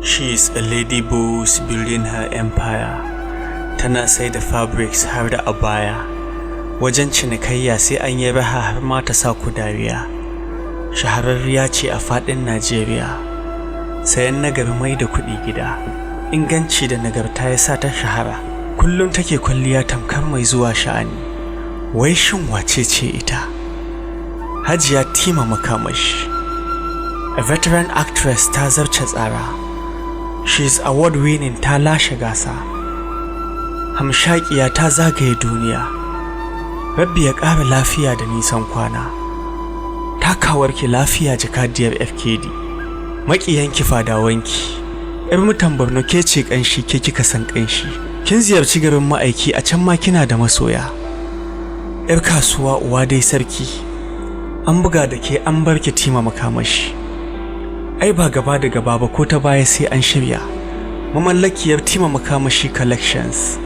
She is a lady boss building her empire. Tana sai da fabrics har da abaya. Wajen cinikayya sai an yi raha har ma ta sa ku dariya. Shahararriya ce a faɗin Najeriya. Sayan nagari mai da kuɗi gida. Inganci da nagarta ya sa ta shahara. Kullum take kwalliya tamkar mai zuwa sha'ani. Wai shin wace ce ita? Hajiya Teemah Makamashi. A veteran actress ta zarce tsara. She is award-winning, ta lashe gasa. Hamshakiya ta zagaye duniya. Rabbi ya ƙara lafiya da nisan kwana. Takawarki lafiya jakadiyar FKD. Maƙiyanki fadawanki. ‘Yar mutan Borno ke ce ƙanshi, ke kika san ƙanshi. Kin ziyarci garin ma'aiki, a can ma kina da masoya. ‘Yar kasuwa uwa dai sarki. An buga da ke an barki Teemah Makamashi. Ai ba gaba da gaba ba ko ta baya sai an shirya. Mamallakiyar Teemah Makamashi Collections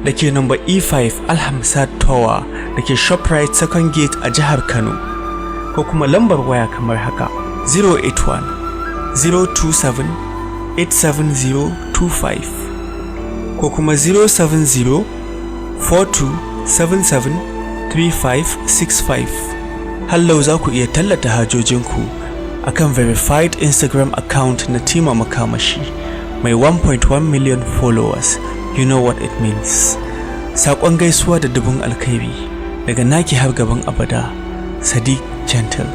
da ke number E5 Alhamsat Tower da ke Shoprite Second Gate a jihar Kano, ko kuma lambar waya kamar haka 081 027 87025 ko kuma 070 4277 3565. Hallau za ku iya tallata hajojinku akan verified Instagram account na Teemah Makamashi mai 1.1 million followers. You know what it means. Saƙon gaisuwa da dubun alkhairi daga naki har gaban abada, Sadiq Gentle.